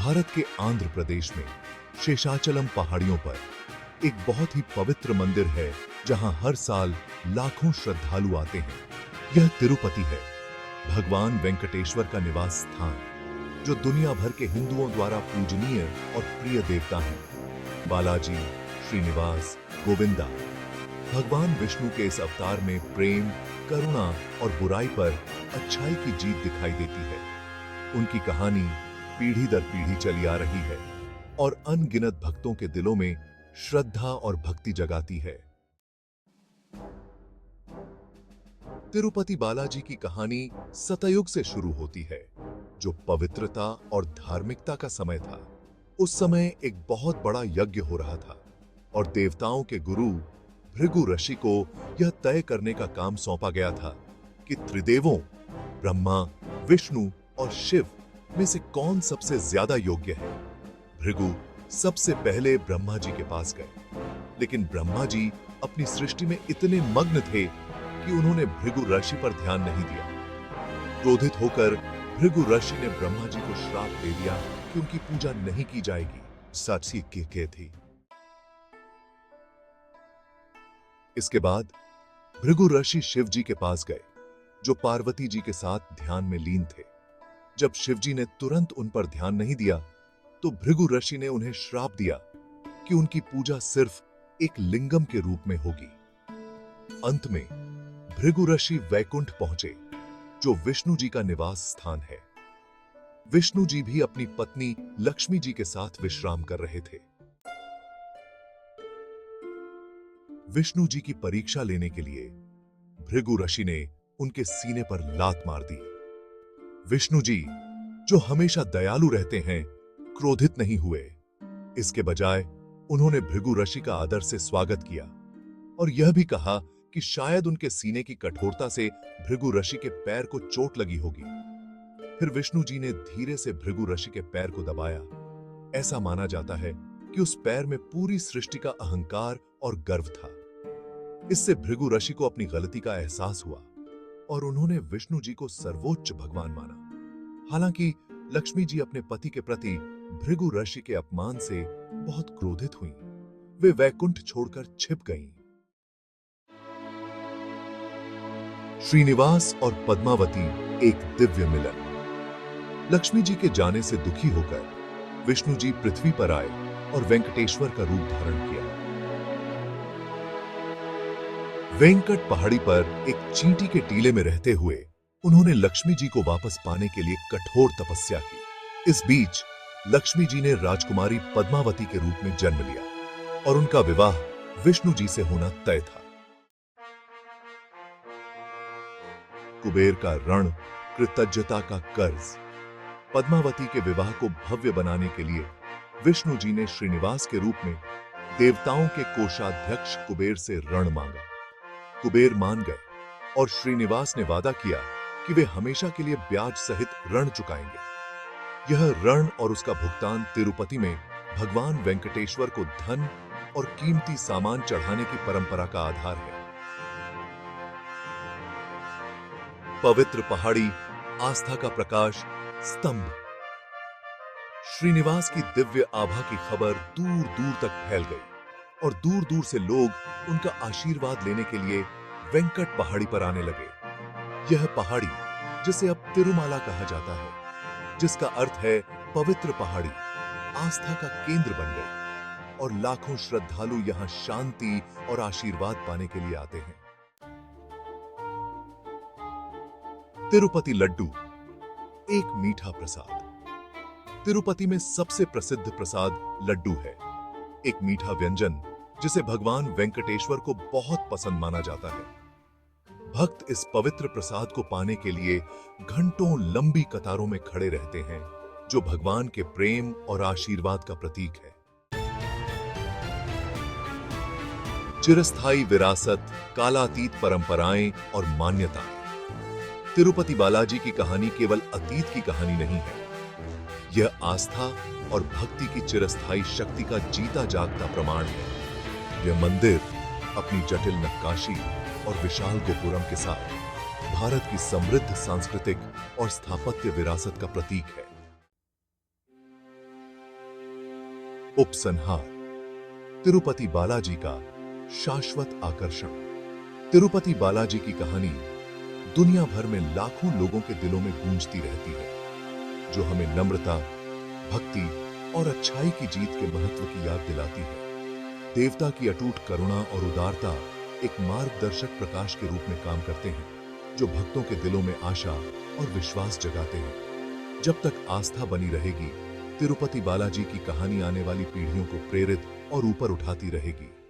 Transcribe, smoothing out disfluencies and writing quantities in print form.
भारत के आंध्र प्रदेश में शेषाचलम पहाड़ियों पर एक बहुत ही पवित्र मंदिर है जहां हर साल लाखों श्रद्धालु आते हैं। यह तिरुपति है, भगवान वेंकटेश्वर का निवास स्थान, जो दुनिया भर के हिंदुओं द्वारा पूजनीय और प्रिय देवता हैं। बालाजी, श्रीनिवास, गोविंदा। भगवान विष्णु के इस अवतार में प्रेम, करुणा और बुराई पर अच्छाई की जीत दिखाई देती है। उनकी कहानी पीढ़ी दर पीढ़ी चली आ रही है और अनगिनत भक्तों के दिलों में श्रद्धा और भक्ति जगाती है। तिरुपति बालाजी की कहानी सतयुग से शुरू होती है, जो पवित्रता और धार्मिकता का समय था। उस समय एक बहुत बड़ा यज्ञ हो रहा था और देवताओं के गुरु भृगु ऋषि को यह तय करने का काम सौंपा गया था कि त्रिदेवों ब्रह्मा, विष्णु और शिव में से कौन सबसे ज्यादा योग्य है। भृगु सबसे पहले ब्रह्मा जी के पास गए, लेकिन ब्रह्मा जी अपनी सृष्टि में इतने मग्न थे कि उन्होंने भृगु ऋषि पर ध्यान नहीं दिया। क्रोधित होकर भृगु ऋषि ने ब्रह्मा जी को श्राप दे दिया कि उनकी पूजा नहीं की जाएगी। साक्षी के थी। इसके बाद भृगु ऋषि शिव जी के पास गए, जो पार्वती जी के साथ ध्यान में लीन थे। जब शिव जी ने तुरंत उन पर ध्यान नहीं दिया, तो भृगु ऋषि ने उन्हें श्राप दिया कि उनकी पूजा सिर्फ एक लिंगम के रूप में होगी। अंत में भृगु ऋषि वैकुंठ पहुंचे, जो विष्णु जी का निवास स्थान है। विष्णु जी भी अपनी पत्नी लक्ष्मी जी के साथ विश्राम कर रहे थे। विष्णु जी की परीक्षा लेने के लिए भृगु ऋषि ने उनके सीने पर लात मार दी। विष्णु जी, जो हमेशा दयालु रहते हैं, क्रोधित नहीं हुए। इसके बजाय उन्होंने भृगु ऋषि का आदर से स्वागत किया और यह भी कहा कि शायद उनके सीने की कठोरता से भृगु ऋषि के पैर को चोट लगी होगी। फिर विष्णु जी ने धीरे से भृगु ऋषि के पैर को दबाया। ऐसा माना जाता है कि उस पैर में पूरी सृष्टि का अहंकार और गर्व था। इससे भृगु ऋषि को अपनी गलती का एहसास हुआ और उन्होंने विष्णु जी को सर्वोच्च भगवान माना। हालांकि लक्ष्मी जी अपने पति के प्रति भृगु ऋषि के अपमान से बहुत क्रोधित हुईं। वे वैकुंठ छोड़कर छिप गईं। श्रीनिवास और पद्मावती एक दिव्य मिलन। लक्ष्मी जी के जाने से दुखी होकर विष्णु जी पृथ्वी पर आए और वेंकटेश्वर का रूप धारण किया। वेंकट पहाड़ी पर एक चींटी के टीले में रहते हुए उन्होंने लक्ष्मी जी को वापस पाने के लिए कठोर तपस्या की। इस बीच लक्ष्मी जी ने राजकुमारी पद्मावती के रूप में जन्म लिया और उनका विवाह विष्णु जी से होना तय था। कुबेर का ऋण, कृतज्ञता का कर्ज। पद्मावती के विवाह को भव्य बनाने के लिए विष्णु जी ने श्रीनिवास के रूप में देवताओं के कोषाध्यक्ष कुबेर से ऋण मांगा। कुबेर मान गए और श्रीनिवास ने वादा किया कि वे हमेशा के लिए ब्याज सहित ऋण चुकाएंगे। यह ऋण और उसका भुगतान तिरुपति में भगवान वेंकटेश्वर को धन और कीमती सामान चढ़ाने की परंपरा का आधार है। पवित्र पहाड़ी, आस्था का प्रकाश स्तंभ। श्रीनिवास की दिव्य आभा की खबर दूर दूर तक फैल गई और दूर दूर से लोग उनका आशीर्वाद लेने के लिए वेंकट पहाड़ी पर आने लगे। यह पहाड़ी, जिसे अब तिरुमाला कहा जाता है, जिसका अर्थ है पवित्र पहाड़ी, आस्था का केंद्र बन गई और लाखों श्रद्धालु यहां शांति और आशीर्वाद पाने के लिए आते हैं। तिरुपति लड्डू, एक मीठा प्रसाद। तिरुपति में सबसे प्रसिद्ध प्रसाद लड्डू है, एक मीठा व्यंजन जिसे भगवान वेंकटेश्वर को बहुत पसंद माना जाता है। भक्त इस पवित्र प्रसाद को पाने के लिए घंटों लंबी कतारों में खड़े रहते हैं, जो भगवान के प्रेम और आशीर्वाद का प्रतीक है। चिरस्थायी विरासत, कालातीत परंपराएं और मान्यताएं। तिरुपति बालाजी की कहानी केवल अतीत की कहानी नहीं है, यह आस्था और भक्ति की चिरस्थायी शक्ति का जीता जागता प्रमाण है। यह मंदिर अपनी जटिल नक्काशी और विशाल गोपुरम के साथ भारत की समृद्ध सांस्कृतिक और स्थापत्य विरासत का प्रतीक है। उपसंहार। तिरुपति बालाजी का शाश्वत आकर्षण। तिरुपति बालाजी की कहानी दुनिया भर में लाखों लोगों के दिलों में गूंजती रहती है, जो हमें नम्रता, भक्ति और अच्छाई की जीत के महत्व की याद दिलाती है। देवता की अटूट करुणा और उदारता एक मार्गदर्शक प्रकाश के रूप में काम करते हैं, जो भक्तों के दिलों में आशा और विश्वास जगाते हैं। जब तक आस्था बनी रहेगी, तिरुपति बालाजी की कहानी आने वाली पीढ़ियों को प्रेरित और ऊपर उठाती रहेगी।